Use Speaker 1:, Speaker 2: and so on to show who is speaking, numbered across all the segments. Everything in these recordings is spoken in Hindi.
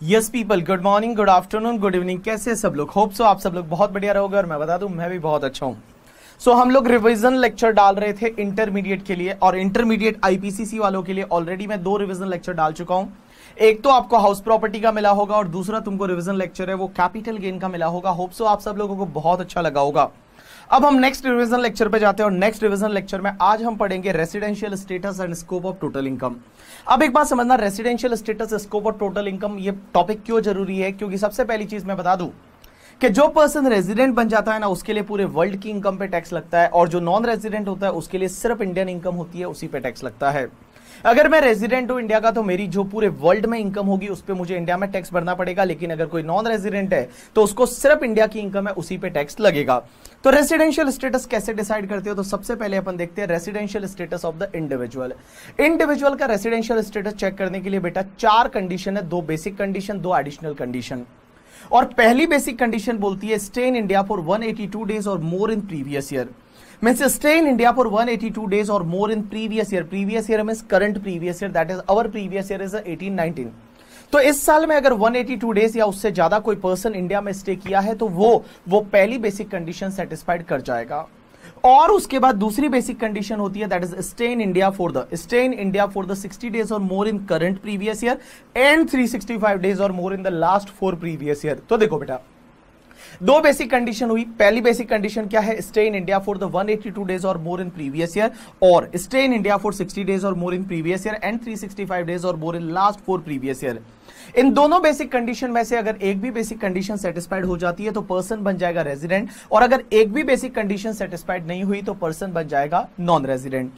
Speaker 1: Yes people, good morning, good afternoon, good evening. कैसे सब लोग? होप सो आप सब लोग बहुत बढ़िया रहोगे और मैं बता दूं मैं भी बहुत अच्छा हूं। सो हम लोग रिवीजन लेक्चर डाल रहे थे इंटरमीडिएट के लिए, और इंटरमीडिएट आईपीसीसी वालों के लिए ऑलरेडी मैं 2 रिवीजन लेक्चर डाल चुका हूं। एक तो आपको हाउस प्रॉपर्टी का मिला होगा और दूसरा तुमको रिवीजन लेक्चर है वो कैपिटल गेन का मिला होगा। होप सो आप सब लोगों को बहुत अच्छा लगा होगा। अब हम नेक्स्ट रिवीजन लेक्चर पे जाते हैं और नेक्स्ट रिवीजन लेक्चर में आज हम पढ़ेंगे residential status and scope of total income. अब एक बात समझना, residential status, scope of total income, ये टॉपिक क्यों जरूरी है? क्योंकि सबसे पहली चीज मैं बता दूं कि जो पर्सन रेजिडेंट बन जाता है ना, उसके लिए पूरे वर्ल्ड की इनकम पे टैक्स लगता है, और जो नॉन रेजिडेंट होता है उसके लिए सिर्फ इंडियन इनकम होती है, उसी पे टैक्स लगता है। अगर मैं रेजिडेंट हूं इंडिया का तो मेरी जो पूरे वर्ल्ड में इनकम होगी उस पर मुझे इंडिया में टैक्स भरना पड़ेगा, लेकिन अगर कोई नॉन रेजिडेंट है तो उसको सिर्फ इंडिया की इनकम है उसी पे टैक्स लगेगा। तो रेसिडेंशियल स्टेटस कैसे डिसाइड करते हो? तो सबसे पहले अपन देखते हैं residential status of the individual. Individual का रेसिडेंशियल स्टेटस चेक करने के लिए बेटा 4 कंडीशन है, 2 बेसिक कंडीशन, 2 एडिशनल कंडीशन। और पहली बेसिक कंडीशन बोलती है stay in India for 182 days or more in previous year. Means stay in India for 182 days or more in previous year. Previous year means current previous year, that is our previous year is 18-19. तो इस साल में अगर 182 डेज या उससे ज्यादा कोई पर्सन इंडिया में स्टे किया है तो वो पहली बेसिक कंडीशन सेटिस्फाइड कर जाएगा। और उसके बाद दूसरी बेसिक कंडीशन होती है that is stay in India for the 60 days or more in current previous year and 365 days or more in the last 4 previous year. तो देखो बेटा, 2 बेसिक कंडीशन हुई। पहली बेसिक कंडीशन क्या है? Stay in India for the 182 days or more in previous year, और stay in India for 60 days or more in previous year and 365 days or more in last 4 previous year. इन दोनों बेसिक कंडीशन में से अगर एक भी बेसिक कंडीशन सेटिस्फाइड हो जाती है तो पर्सन बन जाएगा रेजिडेंट, और अगर एक भी बेसिक कंडीशन सेटिस्फाइड नहीं हुई तो पर्सन बन जाएगा नॉन रेजिडेंट।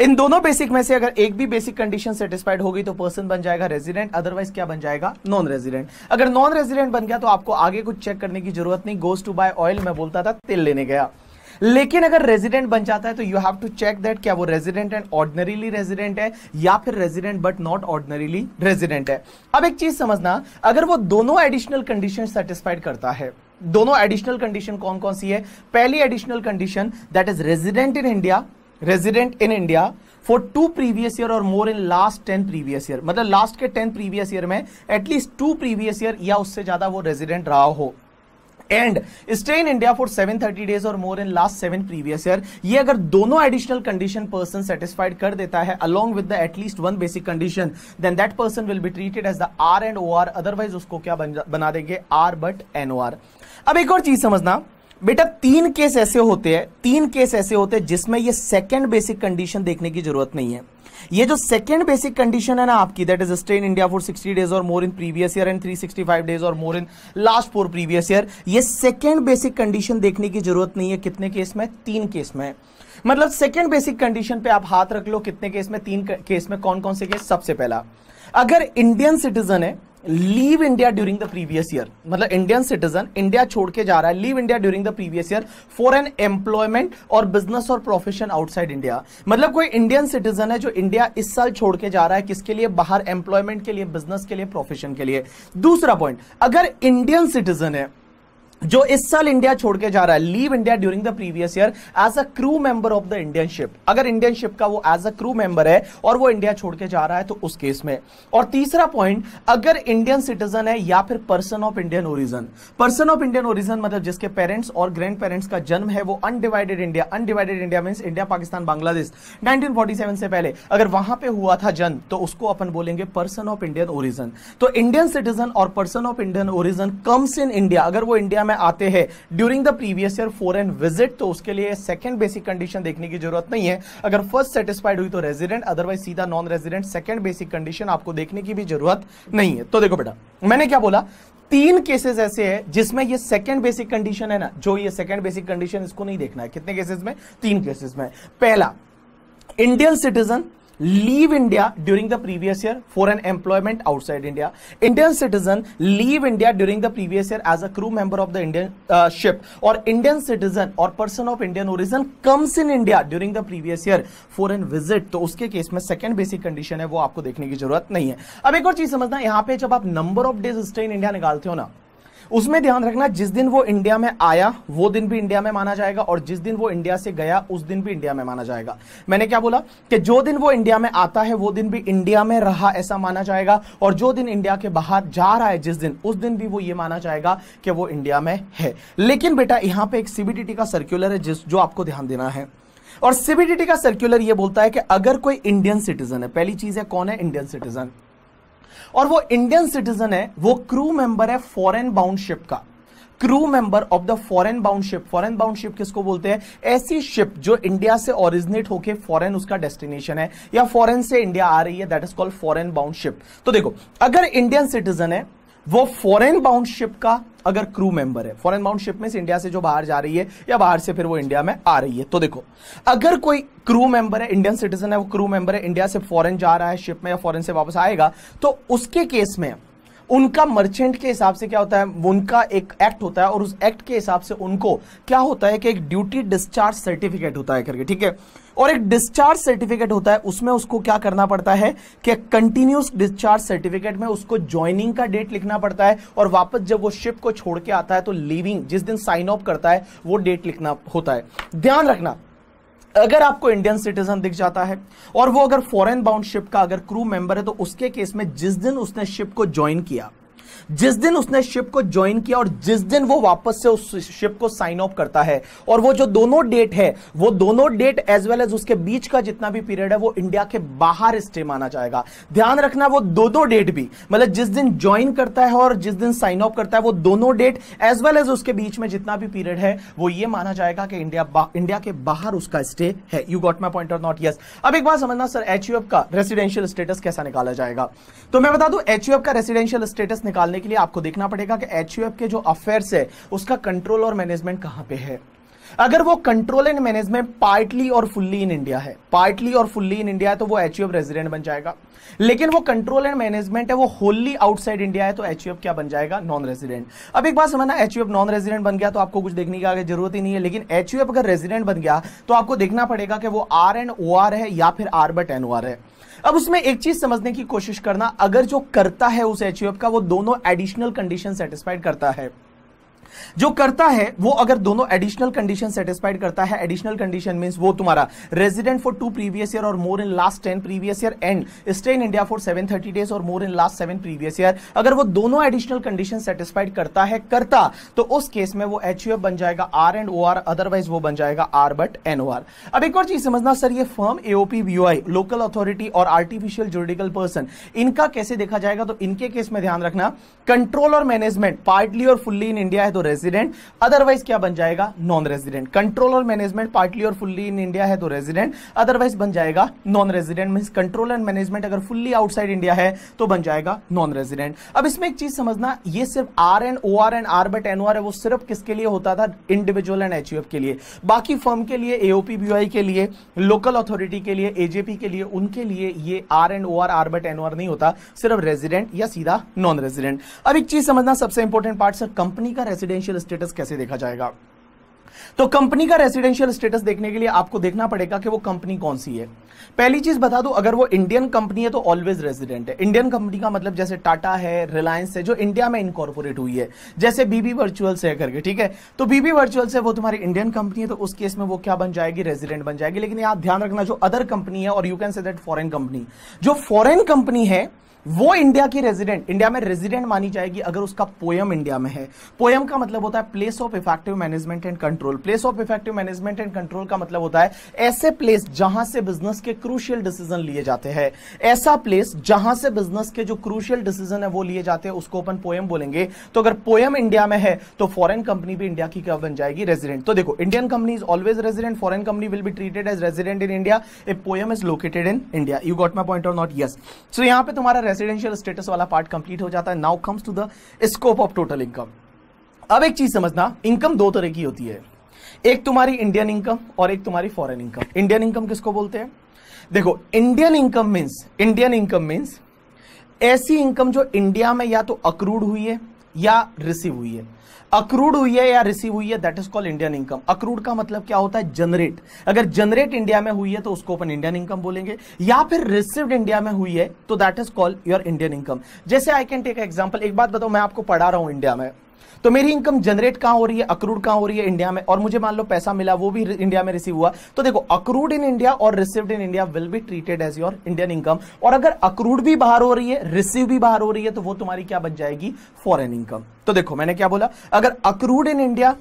Speaker 1: इन दोनों बेसिक में से अगर एक भी बेसिक कंडीशन सेटिस्फाइड होगी तो पर्सन बन जाएगा रेजिडेंट, अदरवाइज क्या बन जाएगा? Non resident. अगर नॉन रेजिडेंट बन गया तो आपको आगे कुछ चेक करने की जरूरत नहीं। गोज टू बाय ऑयल, मैं बोलता था तेल लेने गया। लेकिन अगर रेजिडेंट बन जाता है तो you have to check that क्या वो रेजिडेंट एंड ऑर्डिनरीली रेजिडेंट है या फिर resident but not ordinarily resident है। अब एक चीज समझना, अगर वो दोनों एडिशनल कंडीशन सेटिस्फाइड करता है, दोनों एडिशनल कंडीशन कौन कौन सी है? पहली additional condition that is resident in India for 2 previous year or more in last 10 previous year, मतलब लास्ट के 10 प्रीवियस ईयर में एटलीस्ट 2 प्रीवियस ईयर या उससे ज्यादा वो रेजिडेंट रहा हो, and stay in India for 730 days or more in last 7 previous year. ये अगर दोनों एडिशनल कंडीशन पर्सन सेटिस्फाइड कर देता है along with the at least 1 basic condition, then that person will be treated as the R and O R, otherwise उसको क्या बना देंगे? R but N O R. अब एक और चीज समझना बेटा, 3 केस ऐसे होते हैं जिसमें ये सेकंड बेसिक कंडीशन देखने की जरूरत नहीं है। ये जो सेकंड बेसिक कंडीशन है ना आपकी, that is stay in India for 60 days or more in previous year and 365 days or more in last 4 previous year, ये सेकंड बेसिक कंडीशन देखने की जरूरत नहीं है। कितने केस में? 3 केस में। मतलब सेकंड बेसिक कंडीशन पे आप हाथ रख लो, कितने केस में? 3 केस में। कौन कौन से केस? सबसे पहला, अगर इंडियन सिटीजन है, leave India during the previous year, मतलब इंडियन सिटीजन इंडिया छोड़ के जा रहा है, leave India during the previous year for an employment और बिजनेस और प्रोफेशन आउटसाइड इंडिया। मतलब कोई इंडियन सिटीजन है जो इंडिया इस साल छोड़ के जा रहा है, किसके लिए? बाहर, एम्प्लॉयमेंट के लिए, बिजनेस के लिए, प्रोफेशन के लिए। दूसरा पॉइंट, अगर इंडियन सिटीजन है जो इस साल इंडिया छोड़ के जा रहा है, leave India during the previous year as a crew member of the Indian ship, अगर इंडियन शिप का वो एज अ क्रू मेंबर है और वो इंडिया छोड़ के जा रहा है तो उस केस में। और तीसरा पॉइंट, अगर इंडियन सिटीजन है या फिर person of Indian origin. Person of Indian origin मतलब जिसके पेरेंट्स और ग्रैंड पेरेंट्स का जन्म है वो undivided India means India Pakistan Bangladesh 1947 से पहले अगर वहां पे हुआ था जन्म, तो उसको अपन बोलेंगे पर्सन ऑफ इंडियन ओरिजिन। तो इंडियन सिटीजन और person of Indian origin comes in India, अगर वो इंडिया में आते हैं during the previous year for an visit, तो उसके लिए सेकंड बेसिक कंडीशन देखने की जरूरत नहीं है। अगर फर्स्ट सेटिस्फाइड हुई तो रेजिडेंट, अदरवाइज सीधा non resident. Second basic condition आपको देखने की भी जरूरत नहीं है। तो देखो बेटा, मैंने क्या बोला, 3 केसेस ऐसे हैं जिसमें ये सेकंड बेसिक कंडीशन है ना, जो ये सेकंड बेसिक कंडीशन, इसको नहीं देखना है। कितने केसेस में? 3 केसेस में। पहला, Indian citizen leave India during the previous year for an employment outside India. Indian citizen leave India during the previous year as a crew member of the Indian ship. Or Indian citizen or person of Indian origin comes in India during the previous year for an visit. तो उसके केस में सेकंड बेसिक कंडीशन है वो आपको देखने की जरूरत नहीं है। अब एक और चीज समझना, यहाँ पे जब आप number of days stay in India निकालते हो ना, उसमें ध्यान रखना जिस दिन वो इंडिया में आया वो दिन भी इंडिया में माना जाएगा, और जिस दिन वो इंडिया से गया उस दिन भी इंडिया में माना जाएगा। मैंने क्या बोला कि जो दिन वो इंडिया में आता है वो दिन भी इंडिया में रहा ऐसा माना जाएगा, और जो दिन इंडिया के बाहर जा रहा है जिस दिन, उस दिन भी वो ये माना जाएगा कि वो इंडिया में है। लेकिन बेटा यहां पे एक सीबीडीटी का सर्कुलर है जो आपको ध्यान देना है, और सीबीडीटी का सर्कुलर ये बोलता है कि अगर कोई इंडियन सिटीजन है, पहली चीज है कौन है इंडियन सिटीजन, और वो इंडियन सिटीजन है, वो क्रू मेंबर है फॉरेन बाउंड शिप का, crew member of the foreign bound ship. Foreign bound ship किसको बोलते हैं? ऐसी शिप जो इंडिया से ओरिजिनेट होके फॉरेन उसका डेस्टिनेशन है, या फॉरेन से इंडिया आ रही है, that is called foreign bound ship. तो देखो अगर इंडियन सिटीजन है वो फॉरेन बाउंड शिप का अगर क्रू मेंबर है, फॉरेन बाउंड शिप में से इंडिया से जो बाहर जा रही है या बाहर से फिर वो इंडिया में आ रही है, तो देखो अगर कोई क्रू मेंबर है, इंडियन सिटीजन है, वो क्रू मेंबर है, इंडिया से फॉरेन जा रहा है शिप में या फॉरेन से वापस आएगा, तो उसके केस में उनका मर्चेंट के हिसाब से क्या होता है, उनका एक एक्ट होता है, और उस एक्ट के हिसाब से उनको क्या होता है कि एक ड्यूटी डिस्चार्ज सर्टिफिकेट होता है करके, ठीक है, और एक डिस्चार्ज सर्टिफिकेट होता है, उसमें उसको क्या करना पड़ता है कि कंटिन्यूस डिस्चार्ज सर्टिफिकेट में उसको ज्वाइनिंग का डेट लिखना पड़ता है, और वापस जब वो शिप को छोड़ के आता है तो लीविंग जिस दिन साइन ऑफ करता है वो डेट लिखना होता है। ध्यान रखना अगर आपको इंडियन सिटीजन दिख जाता है और वो अगर फॉरेन बाउंड शिप का अगर क्रू मेंबर है, तो उसके केस में जिस दिन उसने शिप को ज्वाइन किया, जिस दिन उसने शिप को ज्वाइन किया और जिस दिन वो वापस से उस शिप को साइन ऑफ करता है, और वो जो दोनों डेट है वो दोनों डेट एज वेल एज उसके बीच का जितना भी पीरियड है वो इंडिया के बाहर स्टे माना जाएगा। ध्यान रखना वो दोनों डेट भी, मतलब जिस दिन ज्वाइन करता है और जिस दिन साइन ऑफ करता है, वो दोनों डेट एज वेल एज उसके बीच में जितना भी पीरियड है वो ये माना जाएगा कि इंडिया के बाहर उसका स्टे है। यू गॉट माई पॉइंट और नॉट? यस। अब एक बात समझना सर, एचयूएफ का रेसिडेंशियल स्टेटस कैसा निकाला जाएगा? तो मैं बता दूं एचयूएफ का रेसिडेंशियल स्टेटस निकालने के लिए आपको देखना पड़ेगा कि एचयूएफ के जो अफेयर्स है उसका कंट्रोल और मैनेजमेंट कहां पे है। अगर वो कंट्रोल एंड मैनेजमेंट पार्टली और फुल्ली इन इंडिया है, पार्टली और फुल्ली इन इंडिया है, तो वो एचयूएफ रेजिडेंट बन जाएगा। लेकिन वो कंट्रोल एंड मैनेजमेंट है वो होली आउटसाइड इंडिया है, तो एचयूएफ क्या बन जाएगा? Non resident. अब एक बात समझना, एचयूएफ नॉन रेजिडेंट बन गया तो आपको कुछ देखने की आगे जरूरत ही नहीं है, लेकिन एचयूएफ अगर रेजिडेंट बन गया तो आपको देखना पड़ेगा कि वो आर एंड ओ आर है या फिर R but N O R है। अब उसमें एक चीज समझने की कोशिश करना, अगर जो करता है उस एचयूएफ का वो दोनों एडिशनल कंडीशन सेटिस्फाइड करता है, जो करता है वो अगर दोनों एडिशनल कंडीशन सेटिस्फाइड करता है, एडिशनल कंडीशन मींस वो तुम्हारा resident for 2 previous year or more in last 10 previous year and stay in India for 730 days or more in last 7 previous year, अगर वो दोनों एडिशनल कंडीशन सेटिस्फाइड करता तो उस केस में वो एचयूएफ बन जाएगा R and O R, otherwise वो बन जाएगा R but N O R. अब एक और चीज समझना सर, ये firm, AOP, BOI, local authority और आर्टिफिशियल जुरिडिकल पर्सन, इनका कैसे देखा जाएगा? तो इनके केस में ध्यान रखना कंट्रोल और मैनेजमेंट पार्टली और फुल्ली इन इंडिया है तो रेजिडेंट, अदरवाइज क्या बन जाएगा? Non resident. कंट्रोल और मैनेजमेंट पार्टली और फुल्ली इन इंडिया है तो रेजिडेंट, अदरवाइज बन जाएगा non resident. Means control and management अगर फुल्ली आउटसाइड इंडिया है तो बन जाएगा नॉन रेजिडेंट। अब इसमें एक चीज समझना, ये सिर्फ R and O R and R but N O R है, वो सिर्फ किसके लिए होता था? इंडिविजुअल एंड एचयूएफ के लिए। बाकी फर्म के लिए, एओपी, बीओआई के लिए, लोकल अथॉरिटी के लिए, एजेपी के लिए, उनके लिए ये R and O R, R but N O R नहीं होता, सिर्फ रेजिडेंट या सीधा नॉन रेजिडेंट। अब एक चीज समझना, सबसे इंपॉर्टेंट पार्ट सर, कंपनी का रेसिडेंशियल स्टेटस कैसे देखा जाएगा? तो कंपनी का रेसिडेंशियल स्टेटस देखने के लिए आपको देखना पड़ेगा कि वो कंपनी कौन सी है। पहली चीज बता दूं, अगर वो इंडियन कंपनी है तो ऑलवेज रेजिडेंट है। इंडियन कंपनी का मतलब जैसे टाटा है, रिलायंस है, जो इंडिया में इनकॉर्पोरेट हुई है, जैसे बीबी वर्चुअल्स है करके, ठीक है, तो बीबी वर्चुअल्स है वो तुम्हारी इंडियन कंपनी है, तो उस केस में वो क्या बन जाएगी? रेजिडेंट बन जाएगी। लेकिन यहां ध्यान रखना, जो अदर कंपनी है और you can say that foreign company, जो फॉरेन कंपनी है वो इंडिया की रेजिडेंट, इंडिया में रेजिडेंट मानी जाएगी अगर उसका पोयम इंडिया में है। पोयम का मतलब होता है place of effective management and control. Place of effective management and control का मतलब होता है ऐसे प्लेस जहां से बिजनेस के क्रूशियल डिसीजन लिए जाते हैं, ऐसा प्लेस जहां से बिजनेस के जो क्रूशियल डिसीजन है वो लिए जाते हैं, उसको अपन पोयम बोलेंगे। तो अगर पोयम इंडिया में है तो फॉरेन कंपनी भी इंडिया की क्या बन जाएगी? रेजिडेंट। तो देखो, Indian company is always resident, foreign company will be treated as resident in India if POEM is located in India. You got my point और नॉट? यस। सो यहां पे तुम्हारा रेसिडेंशियल स्टेटस वाला पार्ट कंप्लीट हो जाता है। Now comes to the scope of total income. अब एक चीज समझना, इनकम दो तरह की होती है, एक तुम्हारी इंडियन इनकम और एक तुम्हारी फॉरेन इनकम। इंडियन इनकम किसको बोलते हैं? देखो, इंडियन इनकम मींस ऐसी इनकम जो इंडिया में या तो अक्रूड हुई है या रिसीव हुई है। अक्रूड हुई है या रिसीव हुई है, that is called Indian income. Accrued का मतलब क्या होता है? जनरेट। अगर जनरेट इंडिया में हुई है तो उसको अपन इंडियन इनकम बोलेंगे, या फिर रिसीव्ड इंडिया में हुई है तो that is called your Indian income. जैसे आई कैन टेक एग्जांपल, एक बात बताओ, मैं आपको पढ़ा रहा हूं इंडिया में, तो मेरी इनकम जनरेट कहां हो रही है, अक्रूड कहां हो रही है, इंडिया में, और मुझे मान लो पैसा मिला वो भी इंडिया में रिसीव हुआ, तो देखो अक्रूड इन इंडिया और received in India will be treated as your Indian income. और अगर अक्रूड भी बाहर हो रही है, रिसीव भी बाहर हो रही है, तो वो तुम्हारी क्या बन जाएगी, फॉरेन इनकम। तो देखो मैंने क्या बोला, अगर accrued in India,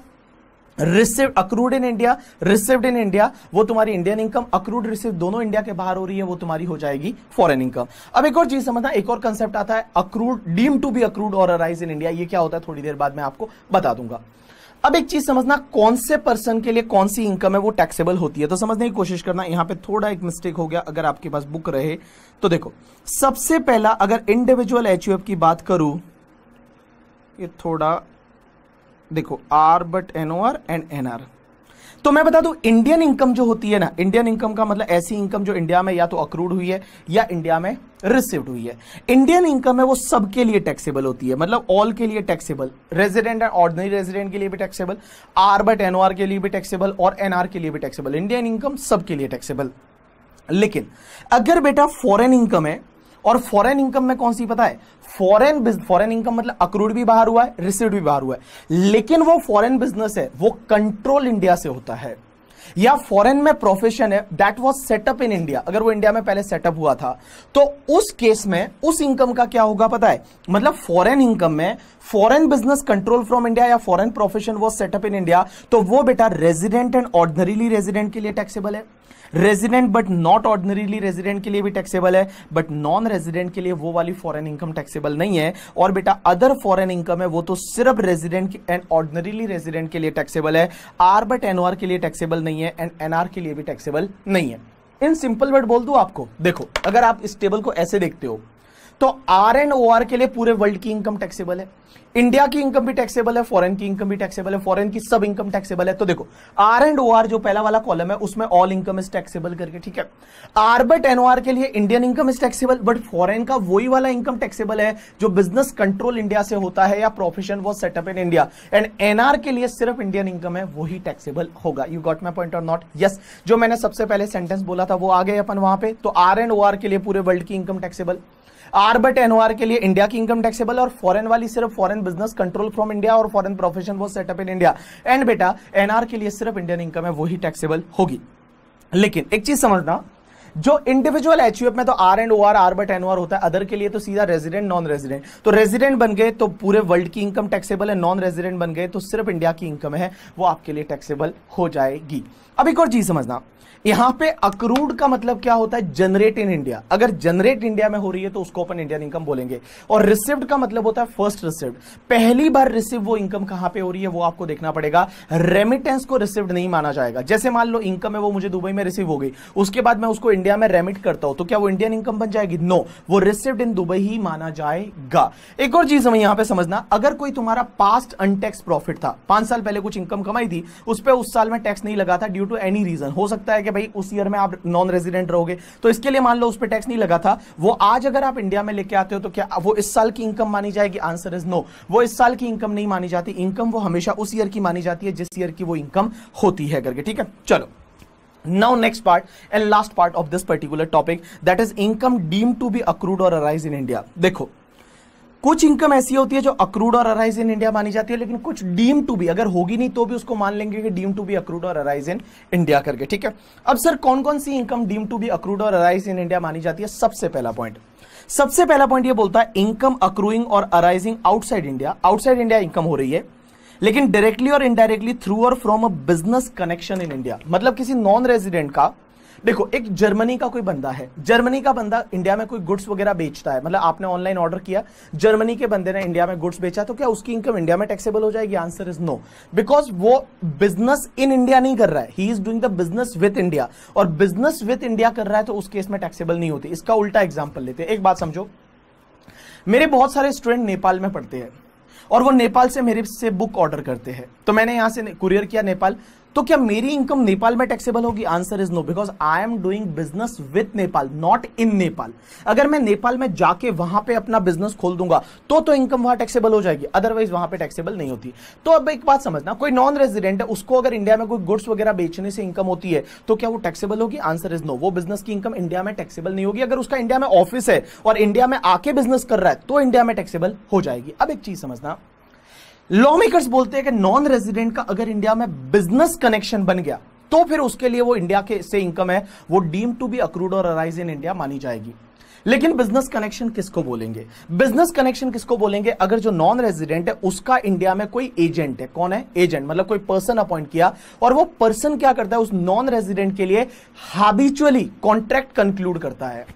Speaker 1: accrued in India, received in India, वो तुम्हारी इंडियन इनकम, अक्रूड रिसीव दोनों इंडिया के बाहर हो रही है, वो तुम्हारी हो जाएगी फॉरेन इनकम। अब एक और चीज समझना, एक और कंसेप्ट आता है accrued, deem to be accrued और अराइज इन इंडिया। ये क्या होता है थोड़ी देर बाद मैं आपको बता दूंगा। अब एक चीज समझना, कौन से पर्सन के लिए कौन सी इनकम है वो टैक्सेबल होती है, तो समझने की कोशिश करना। यहां पे थोड़ा एक मिस्टेक हो गया, अगर आपके पास बुक रहे तो देखो, सबसे पहला अगर इंडिविजुअल एचयूएफ की बात करूं, ये थोड़ा देखो R but NOR and NR, तो मैं बता दूं इंडियन इनकम जो होती है ना, इंडियन इनकम का मतलब ऐसी इनकम जो इंडिया में या तो अक्रूड हुई है या इंडिया में रिसीव्ड हुई है। इंडियन इनकम है वो सबके लिए टैक्सेबल होती है, मतलब ऑल के लिए taxable, resident and ordinary resident के लिए भी टैक्सेबल, आर बट एनओआर के लिए भी टैक्सेबल और एनआर के लिए भी टैक्सेबल। इंडियन इनकम सबके लिए टैक्सेबल। लेकिन अगर बेटा फॉरेन इनकम है, और फॉरेन इनकम में कौन सी पता है, फॉरेन इनकम मतलब अक्रूड भी बाहर हुआ है, रिसीव्ड भी बाहर हुआ है, लेकिन वो फॉरेन बिजनेस है, वो कंट्रोल इंडिया से होता है, या फॉरेन में प्रोफेशन है that was setup in India, अगर वो इंडिया में पहले सेटअप हुआ था, तो उस केस में उस इनकम का क्या होगा पता है, मतलब फॉरेन इनकम में foreign business control from India या foreign profession was setup in India, तो वो बेटा रेजिडेंट एंड ऑर्डिनरीली रेजिडेंट के लिए टैक्सेबल है, resident but not ordinarily resident के लिए भी टैक्सेबल है, बट नॉन रेजिडेंट के लिए वो वाली फॉरेन इनकम टैक्सेबल नहीं है। और बेटा अदर फॉरेन इनकम है वो तो सिर्फ रेजिडेंट एंड ऑर्डिनरीली रेजिडेंट के लिए टैक्सेबल है, आर बट एनओआर के लिए टैक्सेबल नहीं है एंड एनआर के लिए भी टैक्सेबल नहीं है। इन सिंपल वर्ड बोल दूं आपको, देखो अगर आप इस टेबल को ऐसे देखते हो तो आर एंड ओ आर के लिए पूरे वर्ल्ड की इनकम टैक्सेबल है, इंडिया की इनकम भी टैक्सेबल है, फॉरेन की इनकम भी टैक्सेबल है, फॉरेन की सब इनकम टैक्सेबल है। तो देखो आर एंड ओ आर जो पहला वाला कॉलम है उसमें ऑल इनकम इज टैक्सेबल करके, ठीक है। आर बट एनओआर के लिए Indian income is taxable, but foreign का वही वाला इनकम टैक्सेबल है जो बिजनेस कंट्रोल इंडिया से होता है या profession was setup in India, and NR के लिए सिर्फ इंडियन इनकम है वही टैक्सेबल होगा। यू गॉट माय पॉइंट और नॉट? यस, जो मैंने सबसे पहले सेंटेंस बोला था वो आ गए अपन वहां पे। तो आर एंड ओ आर के लिए पूरे वर्ल्ड की income taxable, R but NOR के लिए इंडिया की इनकम टैक्सेबल, और फॉरेन वाली सिर्फ foreign business control from India और फॉरेन प्रोफेशन वो सेटअप इन इंडिया, एंड बेटा एनआर के लिए सिर्फ इंडियन इनकम है वही टैक्सेबल होगी। लेकिन एक चीज समझना, जो इंडिविजुअल एचयूएफ में तो R and O R but NOR होता है, अदर के लिए तो सीधा रेजिडेंट नॉन रेजिडेंट। तो रेजिडेंट बन गए तो पूरे वर्ल्ड की इनकम टैक्सेबल है, नॉन रेजिडेंट बन गए तो सिर्फ इंडिया की इनकम है वो आपके लिए टैक्सेबल हो जाएगी। अब एक और चीज समझना, यहां पे अक्रूड का मतलब क्या होता है, जनरेट इन इंडिया। अगर जनरेट इंडिया में हो रही है तो उसको अपन इंडियन इनकम बोलेंगे, और रिसीव्ड का मतलब होता है फर्स्ट रिसीव्ड, पहली बार रिसीव वो इनकम कहां पे हो रही है वो आपको देखना पड़ेगा। रेमिटेंस को रिसीव्ड नहीं माना जाएगा। जैसे मान लो इनकम है वो मुझे दुबई में रिसीव हो गई, उसके बाद मैं उसको इंडिया में रेमिट करता हूं, तो क्या वो इंडियन इनकम बन जाएगी? नो, वो रिसीव्ड इन दुबई ही माना जाएगा। एक और चीज हमें यहां पे समझना, अगर कोई तुम्हारा पास्ट अनटैक्स प्रॉफिट था, 5 साल पहले कुछ इनकम कमाई थी, उस पर उस साल में टैक्स नहीं लगा था ड्यू टू एनी रीजन, हो सकता है कि भाई उस ईयर में आप नॉन रेजिडेंट रहोगे तो इसके लिए मान लो उस पर टैक्स नहीं लगा था, वो आज अगर आप इंडिया में लेके आते हो तो क्या वो इस साल की इनकम मानी जाएगी? आंसर इज नो, वो इस साल की इनकम नहीं मानी जाती। इनकम वो हमेशा उस ईयर की मानी जाती है जिस ईयर की वो इनकम होती है करके, ठीक है। चलो, now next part and last part of this particular topic, that is income deemed to be accrued और अराइज इन इंडिया। देखो कुछ इनकम ऐसी होती है जो अक्रूड और अराइज इन इंडिया मानी जाती है, लेकिन कुछ डीम टू बी, अगर होगी नहीं तो भी उसको मान लेंगे कि डीम टू बी अक्रूड और अराइज इन इंडिया करके, ठीक है। अब सर कौन कौन सी income deem to be accrued और अराइज इन इंडिया मानी जाती है? सबसे पहला पॉइंट ये बोलता है income accruing or arising outside India. Outside India income हो रही है, लेकिन directly or indirectly through or from a business connection in India. मतलब किसी नॉन रेजिडेंट का, देखो एक जर्मनी का कोई बंदा है, जर्मनी का बंदा इंडिया में कोई गुड्स वगैरह बेचता है, मतलब आपने ऑनलाइन ऑर्डर किया, जर्मनी के बंदे ने इंडिया में गुड्स बेचा, तो क्या उसकी इनकम इंडिया में टैक्सेबल हो जाएगी? आंसर इज नो, बिकॉज वो बिजनेस इन इंडिया नहीं कर रहा है, he is doing the business with India, और बिजनेस विद इंडिया कर रहा है तो उस केस में टैक्सेबल नहीं होती। इसका उल्टा एग्जाम्पल लेते हैं। एक बात समझो, मेरे बहुत सारे स्टूडेंट नेपाल में पढ़ते हैं और वो नेपाल से मेरे से बुक ऑर्डर करते हैं, तो मैंने यहां से कुरियर किया नेपाल, तो क्या मेरी इनकम नेपाल में टैक्सेबल होगी? Answer is no, because I am doing business with Nepal, not in Nepal. अगर मैं नेपाल में जाके वहां पे अपना बिजनेस खोल दूंगा तो इनकम वहां टैक्सेबल हो जाएगी, अदरवाइज वहां पे टैक्सेबल नहीं होती। तो अब एक बात समझना, कोई नॉन रेजिडेंट है, उसको अगर इंडिया में कोई गुड्स वगैरह बेचने से इनकम होती है तो क्या वो टैक्सेबल होगी? आंसर इज नो, वो बिजनेस की इनकम इंडिया में टैक्सेबल नहीं होगी। अगर उसका इंडिया में ऑफिस है और इंडिया में आके बिजनेस कर रहा है तो इंडिया में टैक्सेबल हो जाएगी। अब एक चीज समझना, लॉ मेकर्स बोलते हैं कि नॉन रेजिडेंट का अगर इंडिया में बिजनेस कनेक्शन बन गया तो फिर उसके लिए वो इंडिया के से इनकम है वो डीम टू बी अक्रूड और अराइज इन इंडिया मानी जाएगी। लेकिन बिजनेस कनेक्शन किसको बोलेंगे? बिजनेस कनेक्शन किसको बोलेंगे? अगर जो नॉन रेजिडेंट है उसका इंडिया में कोई एजेंट है। कौन है एजेंट? मतलब कोई पर्सन अपॉइंट किया और वो पर्सन क्या करता है, उस नॉन रेजिडेंट के लिए हैबिचुअली कॉन्ट्रैक्ट कंक्लूड करता है।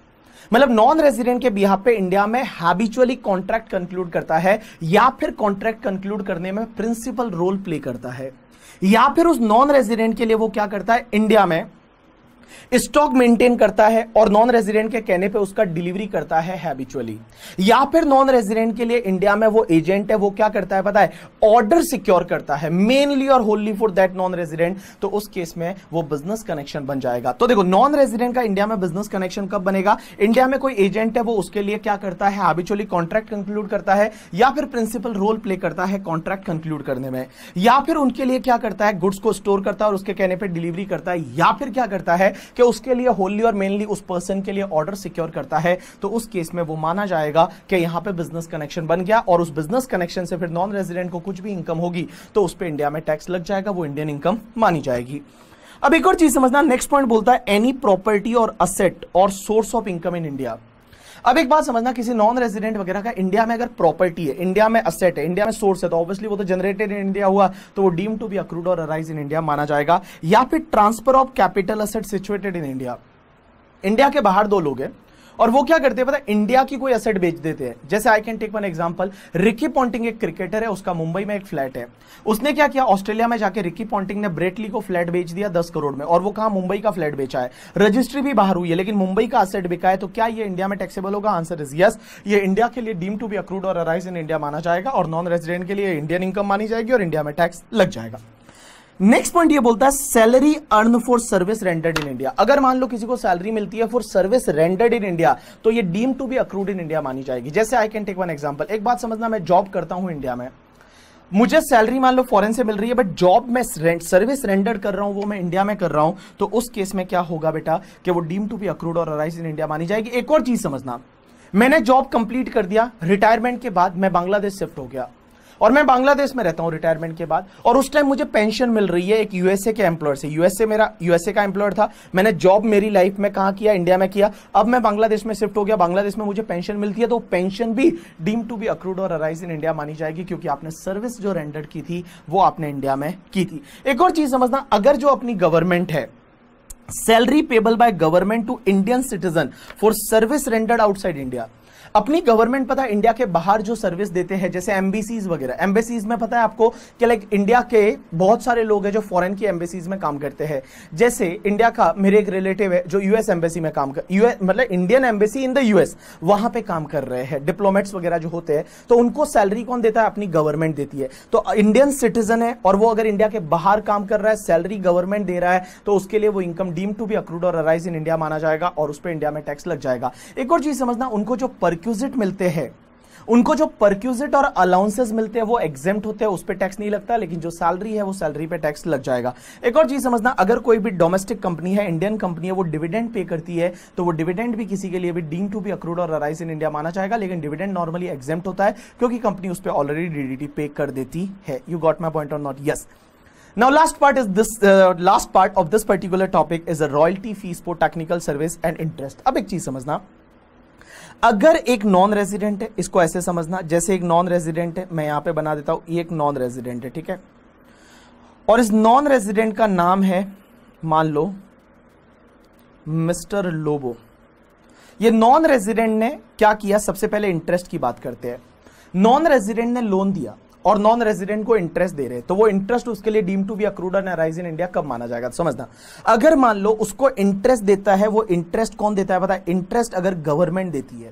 Speaker 1: मतलब नॉन रेजिडेंट के बिहाफ पे इंडिया में हैबिचुअली कॉन्ट्रैक्ट कंक्लूड करता है, या फिर कॉन्ट्रैक्ट कंक्लूड करने में प्रिंसिपल रोल प्ले करता है, या फिर उस नॉन रेजिडेंट के लिए वो क्या करता है, इंडिया में स्टॉक मेंटेन करता है और नॉन रेजिडेंट के कहने पे उसका डिलीवरी करता है हैबिचुअली। या फिर नॉन रेजिडेंट के लिए इंडिया में वो एजेंट है, वो क्या करता है पता है, ऑर्डर सिक्योर करता है मेनली और होनली फॉर दैट नॉन रेजिडेंट। तो उस केस में वो बिजनेस कनेक्शन बन जाएगा। तो देखो नॉन रेजिडेंट का इंडिया में बिजनेस कनेक्शन कब बनेगा? इंडिया में कोई एजेंट है वो उसके लिए क्या करता है, हैबिचुअली कॉन्ट्रैक्ट कंक्लूड करता है, या फिर प्रिंसिपल रोल प्ले करता है कॉन्ट्रैक्ट कंक्लूड करने में, या फिर उनके लिए क्या करता है, गुड्स को स्टोर करता है और उसके कहने पर डिलीवरी करता है, या फिर क्या करता है कि उसके लिए होली और मेनली उस पर्सन के लिए ऑर्डर सिक्योर करता है। तो उस केस में वो माना जाएगा कि यहां पे बिजनेस कनेक्शन बन गया और उस बिजनेस कनेक्शन से फिर नॉन रेजिडेंट को कुछ भी इनकम होगी तो उस पे इंडिया में टैक्स लग जाएगा, वो इंडियन इनकम मानी जाएगी। अब एक और चीज समझना, नेक्स्ट पॉइंट बोलता है एनी प्रॉपर्टी और असेट और source of income in India. अब एक बात समझना, किसी नॉन रेजिडेंट वगैरह का इंडिया में अगर प्रॉपर्टी है, इंडिया में असेट है, इंडिया में सोर्स है, तो ऑब्वियसली वो तो जनरेटेड इन इंडिया हुआ, तो वो डीम टू बी अक्रूड और अराइज इन इंडिया माना जाएगा। या फिर transfer of capital asset situated in India. India के बाहर दो लोग हैं और वो क्या करते हैं पता है, इंडिया की कोई एसेट बेच देते हैं। जैसे I can take one example, Ricky Ponting एक क्रिकेटर है, उसका मुंबई में एक फ्लैट है। उसने क्या किया, ऑस्ट्रेलिया में जाके रिकी पॉन्टिंग ने ब्रेटली को फ्लैट बेच दिया 10 करोड़ में, और वो कहां, मुंबई का फ्लैट बेचा है, रजिस्ट्री भी बाहर हुई है, लेकिन मुंबई का एसेट बिका है। तो क्या ये इंडिया में टैक्सेबल होगा? Answer is yes. ये इंडिया के लिए डीम टू बी अक्रूड और अराइज इन इंडिया माना जाएगा और नॉन रेजिडेंट के लिए इंडियन इनकम मानी जाएगी और इंडिया में टैक्स लग जाएगा। नेक्स्ट पॉइंट ये बोलता है salary earn for service rendered in India. अगर मान लो किसी को सैलरी मिलती है for service rendered in India तो ये deem to be accrued in India मानी जाएगी। जैसे I can take one example, एक बात समझना, मैं जॉब करता हूं इंडिया में, मुझे सैलरी मान लो फॉरेन से मिल रही है, बट जॉब में सर्विस रेंडर कर रहा हूं वो मैं इंडिया में कर रहा हूं, तो उस केस में क्या होगा बेटा कि वो डीम टू बी अक्रूड और अराइज इन इंडिया मानी जाएगी। एक और चीज समझना, मैंने जॉब कंप्लीट कर दिया, रिटायरमेंट के बाद मैं बांग्लादेश शिफ्ट हो गया और मैं बांग्लादेश में रहता हूं रिटायरमेंट के बाद, और उस टाइम मुझे पेंशन मिल रही है एक यूएसए के एम्प्लॉयर से। यूएसए का एम्प्लॉयर था, मैंने जॉब मेरी लाइफ में कहां किया, इंडिया में किया। अब मैं बांग्लादेश में शिफ्ट हो गया, बांग्लादेश में मुझे पेंशन मिलती है, तो पेंशन भी डीम टू बी अक्रूड और अराइज इन इंडिया मानी जाएगी, क्योंकि आपने सर्विस जो रेंडर की थी वो आपने इंडिया में की थी। एक और चीज समझना, अगर जो अपनी गवर्नमेंट है, salary payable by government to Indian citizen for service rendered outside India, अपनी गवर्नमेंट पता है इंडिया के बाहर जो सर्विस देते हैं, जैसे एम्बेसीज वगैरह, एम्बेसीज में पता है आपको कि लाइक इंडिया के बहुत सारे लोग हैं जो फॉरेन की एम्बेसीज में काम करते हैं। जैसे इंडिया का मेरे एक रिलेटिव है जो यूएस एम्बेसी में काम कर, यूएस मतलब Indian embassy in the US, वहां पे काम कर रहे हैं, डिप्लोमेट्स वगैरह जो होते हैं, तो उनको सैलरी कौन देता है, अपनी गवर्नमेंट देती है। तो इंडियन सिटीजन है और वो अगर इंडिया के बाहर काम कर रहा है, सैलरी गवर्नमेंट दे रहा है, तो उसके लिए वो income deem to be accrued और अराइज इन इंडिया माना जाएगा और उस पर इंडिया में टैक्स लग जाएगा। एक और चीज समझना, उनको जो परक्यूजिट मिलते हैं, उनको जो परक्यूजिट और अलाउंसेस मिलते हैं वो एग्जेम्प्ट होते हैं, उस पे टैक्स नहीं लगता, लेकिन जो सैलरी है वो सैलरी पे टैक्स लग जाएगा। एक और चीज समझना, अगर कोई भी डोमेस्टिक कंपनी है, इंडियन कंपनी है, वो डिविडेंड पे करती है, तो वो डिविडेंड भी किसी के लिए भी डीम टू बी अक्रूड और अराइज इन इंडिया माना जाएगा, लेकिन डिविडेंड नॉर्मली एग्जेम्प्ट होता है क्योंकि कंपनी उस पर ऑलरेडी डीडीटी पे कर देती है। यू गॉट माई पॉइंट और not? Yes. Now last part of this particular topic is a royalty fees for technical service and interest। अब एक चीज समझना, अगर एक नॉन रेजिडेंट है, इसको ऐसे समझना, जैसे एक नॉन रेजिडेंट है, मैं यहां पे बना देता हूं, ये एक नॉन रेजिडेंट है, ठीक है, और इस नॉन रेजिडेंट का नाम है मान लो मिस्टर लोबो। ये नॉन रेजिडेंट ने क्या किया, सबसे पहले इंटरेस्ट की बात करते हैं। नॉन रेजिडेंट ने लोन दिया और नॉन रेजिडेंट को इंटरेस्ट दे रहे, तो वो इंटरेस्ट उसके लिए deem to be accrued and arise in India कब माना जाएगा? तो समझना, अगर मान लो उसको इंटरेस्ट देता है, वो इंटरेस्ट कौन देता है पता है? इंटरेस्ट अगर गवर्नमेंट देती है,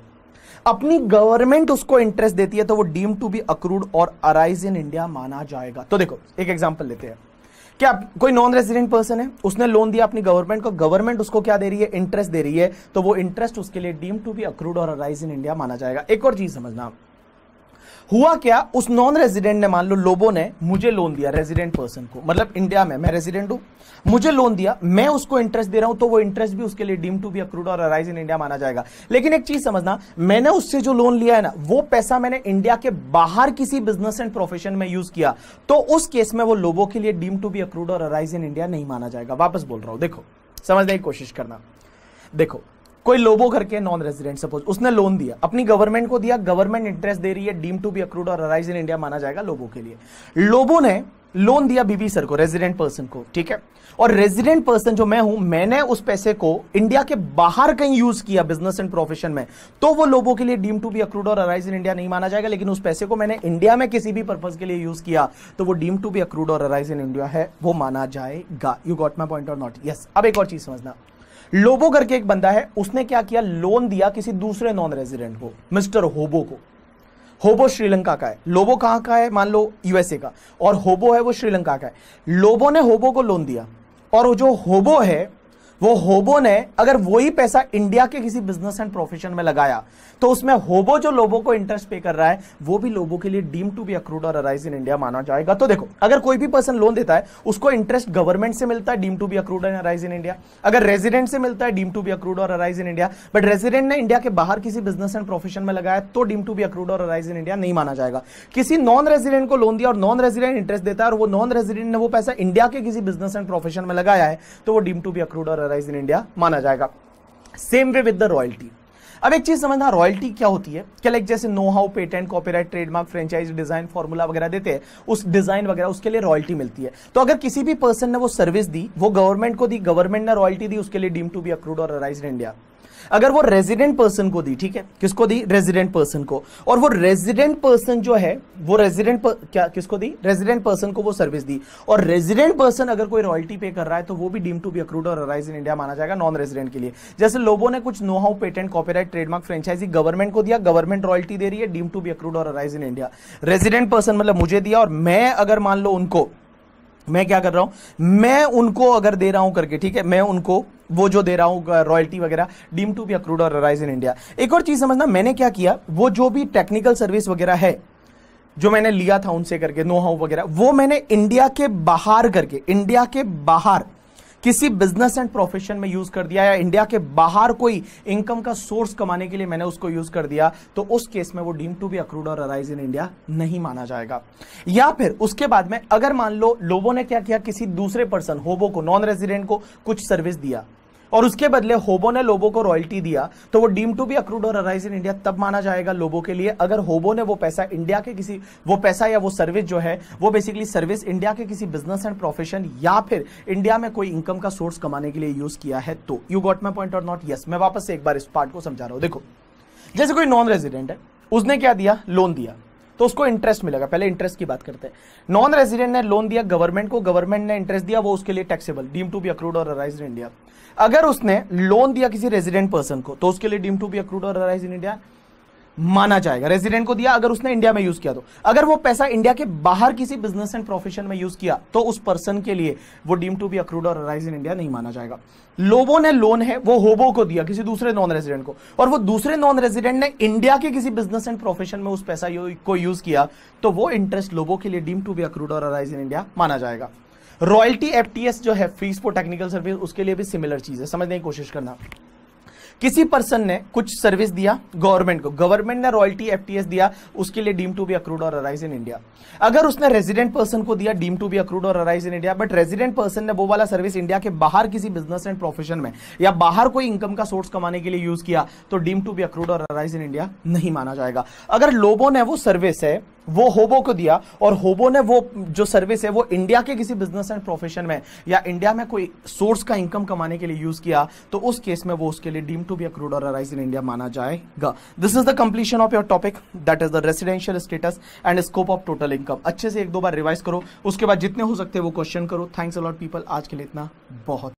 Speaker 1: अपनी गवर्नमेंट उसको इंटरेस्ट देती है, तो वो डीम टू बी अक्रूड और अराइज इन इंडिया माना जाएगा। तो देखो एक एग्जांपल लेते हैं, क्या कोई नॉन रेजिडेंट पर्सन है, उसने लोन दिया अपनी गवर्नमेंट को, गवर्नमेंट उसको क्या दे रही है, इंटरेस्ट दे रही है, तो वो इंटरेस्ट उसके लिए डीम टू बी अक्रूड और अराइज इन इंडिया माना जाएगा। एक और चीज समझना, हुआ क्या, उस नॉन रेजिडेंट ने, मान लो लोबो ने मुझे लोन दिया रेजिडेंट पर्सन को, मतलब इंडिया में मैं रेजिडेंट हूं, मुझे लोन दिया, मैं उसको इंटरेस्ट दे रहा हूं, तो वो इंटरेस्ट भी उसके लिए डीम टू बी अक्रूड और अराइज इन इंडिया माना जाएगा। लेकिन एक चीज समझना, मैंने उससे जो लोन लिया है ना, वो पैसा मैंने इंडिया के बाहर किसी बिजनेस एंड प्रोफेशन में यूज किया, तो उस केस में वो लोबो के लिए डीम टू बी अक्रूड और अराइज इन इंडिया नहीं माना जाएगा। वापस बोल रहा हूं, देखो समझने की कोशिश करना। देखो कोई लोबो करके नॉन रेजिडेंट, सपोज उसने लोन दिया, अपनी गवर्नमेंट को दिया, गवर्नमेंट इंटरेस्ट दे रही है, डीम टू बी अक्रूड और अराइज इन इंडिया माना जाएगा लोबो के लिए। लोबो ने लोन दिया बीबी सर को, रेजिडेंट पर्सन को, ठीक है, और रेजिडेंट पर्सन जो मैं हूं, मैंने उस पैसे को इंडिया के बाहर कहीं यूज किया बिजनेस एंड प्रोफेशन में, तो वो लोबो के लिए डीम टू बी अक्रूड और अराइज इन इंडिया नहीं माना जाएगा। लेकिन उस पैसे को मैंने इंडिया में किसी भी पर्पज के लिए यूज किया, तो वो डीम टू बी अक्रूड और अराइज इन इंडिया है, वो माना जाएगा। यू गॉट माई पॉइंट और नॉट? यस। अब एक और चीज समझना, लोबो करके एक बंदा है, उसने क्या किया, लोन दिया किसी दूसरे नॉन रेजिडेंट को, मिस्टर होबो को। होबो श्रीलंका का है, लोबो कहां का है, मान लो यूएसए का, और होबो है वो श्रीलंका का है। लोबो ने होबो को लोन दिया, और जो होबो है, वो होबो ने अगर वही पैसा इंडिया के किसी बिजनेस एंड प्रोफेशन में लगाया, तो उसमें होबो जो लोबो को इंटरेस्ट पे कर रहा है, वो भी लोबो के लिए डीम टू बी अक्रूड और अराइज इन इंडिया माना जाएगा। तो देखो, अगर कोई भी पर्सन लोन देता है, उसको इंटरेस्ट गवर्नमेंट से मिलता है, deem to be accrued and arise in India. अगर रेजिडेंट से मिलता है, डीम टू बी अक्रूड और arise in India. But resident ने इंडिया के बाहर किसी बिजनेस एंड प्रोफेशन में लगाया, तो डीम टू बी अक्रूड और अराइज इन इंडिया नहीं माना जाएगा। किसी नॉन रेजिडेंट को लोन दिया और नॉन रेजिडेंट इंटरेस्ट देता है, और वो नॉन रेजिडेंट ने वो पैसा इंडिया के किसी बिजनेस एंड प्रोफेशन में लगाया है, तो वो डीम टू बी अक्रूड और अराइज इन इंडिया माना जाएगा। Same way with the royalty. अब एक चीज समझना, रॉयल्टी क्या होती है, क्या लाइक जैसे no how, patent, copyright, trademark, franchise, design, formula वगैरह देते हैं, उस डिजाइन वगैरह उसके लिए रॉयल्टी मिलती है। तो अगर किसी भी पर्सन ने वो सर्विस दी, वो गवर्नमेंट को दी, गवर्नमेंट ने रॉयल्टी दी, उसके लिए डीम टू बी अक्रूड और अराइज इन इंडिया। अगर वो रेजिडेंट पर्सन को दी, ठीक है, किसको दी, रेजिडेंट पर्सन को, और वो रेजिडेंट पर्सन जो है, वो क्या किसको दी, रेजिडेंट पर्सन को वो सर्विस दी, और रेजिडेंट पर्सन अगर कोई रॉयल्टी पे कर रहा है, तो वो भी डीम टू बी अक्रूड और अराइज इन इंडिया माना जाएगा नॉन रेजिडेंट के लिए। जैसे लोगों ने कुछ know how, patent, copyright, trademark, franchisee government को दिया, गवर्नमेंट रॉयल्टी दे रही है, डीम टू बी अक्रूड और arise in India. Resident person मतलब मुझे दिया, और मैं अगर मान लो उनको, मैं क्या कर रहा हूं, मैं उनको अगर दे रहा हूं करके, ठीक है, मैं उनको वो जो दे रहा हूं रॉयल्टी वगैरह, डीम टू बी अक्रूड और अराइज इन इंडिया। एक और चीज समझना, मैंने क्या किया, वो जो भी टेक्निकल सर्विस वगैरह है जो मैंने लिया था उनसे करके, नो हाउ वगैरह, वो मैंने इंडिया के बाहर करके, इंडिया के बाहर किसी बिजनेस एंड प्रोफेशन में यूज कर दिया, या इंडिया के बाहर कोई इनकम का सोर्स कमाने के लिए मैंने उसको यूज कर दिया, तो उस केस में वो डीम टू बी अक्रूड और अराइज इन इंडिया नहीं माना जाएगा। या फिर उसके बाद में अगर मान लो लोगों ने क्या किया, किसी दूसरे पर्सन, होबो को, नॉन रेजिडेंट को कुछ सर्विस दिया, और उसके बदले होबो ने लोबो को रॉयल्टी दिया, तो वो डीम टू बी अक्रूड और अराइज इन इंडिया तब माना जाएगा लोबो के लिए, अगर होबो ने वो पैसा इंडिया के किसी, वो पैसा या वो सर्विस जो है, वो बेसिकली सर्विस इंडिया के किसी बिजनेस एंड प्रोफेशन या फिर इंडिया में कोई इनकम का सोर्स कमाने के लिए यूज किया है। तो यू गॉट माई पॉइंट और नॉट? यस। मैं वापस से एक बार इस पार्ट को समझा रहा हूं। देखो, जैसे कोई नॉन रेजिडेंट है, उसने क्या दिया, लोन दिया, तो उसको इंटरेस्ट मिलेगा। पहले इंटरेस्ट की बात करते हैं। नॉन रेजिडेंट ने लोन दिया गवर्नमेंट को, गवर्नमेंट ने इंटरेस्ट दिया, वो उसके लिए taxable, deem to be accrued और अराइज इन इंडिया। अगर उसने लोन दिया किसी रेजिडेंट पर्सन को, तो उसके लिए डीम टू बी अक्रूड और अराइज इन इंडिया माना जाएगा। रेजिडेंट को दिया, अगर उसने इंडिया में यूज किया, तो अगर वो पैसा इंडिया के बाहर किसी बिजनेस एंड प्रोफेशन में यूज किया, तो उस पर्सन के लिए वो डीम टू बी अक्रूड और अराइज इन इंडिया नहीं माना जाएगा। लोबो ने लोन है, वो होबो को दिया, किसी दूसरे नॉन रेजिडेंट को, और वो दूसरे नॉन रेजिडेंट ने इंडिया के किसी बिजनेस एंड प्रोफेशन में उस पैसा को यूज किया, तो वो इंटरेस्ट लोबो के लिए डीम टू बी अक्रूड और अराइज इन इंडिया माना जाएगा। रॉयल्टी, एफटीएस जो है, फीस फॉर टेक्निकल सर्विस, उसके लिए भी सिमिलर चीज है, समझने की कोशिश करना। किसी पर्सन ने कुछ सर्विस दिया गवर्नमेंट को, गवर्नमेंट ने रॉयल्टी, एफटीएस दिया, उसके लिए डीम टू बी अक्रूड और अराइज इन इंडिया। अगर उसने रेजिडेंट पर्सन को दिया, डीम टू बी अक्रूड और arise in India, but resident person ने वो वाला सर्विस इंडिया के बाहर किसी बिजनेस एंड प्रोफेशन में या बाहर कोई इनकम का सोर्स कमाने के लिए यूज किया, तो डीम टू बी अक्रूड और अराइज इन इंडिया नहीं माना जाएगा। अगर लोबो ने वो सर्विस है वो होबो को दिया, और होबो ने वो जो सर्विस है वो इंडिया के किसी बिजनेस एंड प्रोफेशन में या इंडिया में कोई सोर्स का इनकम कमाने के लिए यूज किया, तो उस केस में वो उसके लिए डीम टू बी अक्रूड और अराइज इन इंडिया माना जाएगा। This is the completion of your topic, that is the residential status and scope of total income. अच्छे से एक दो बार रिवाइज करो, उसके बाद जितने हो सकते हैं वो क्वेश्चन करो। थैंक्स अ लॉट पीपल, आज के लिए इतना बहुत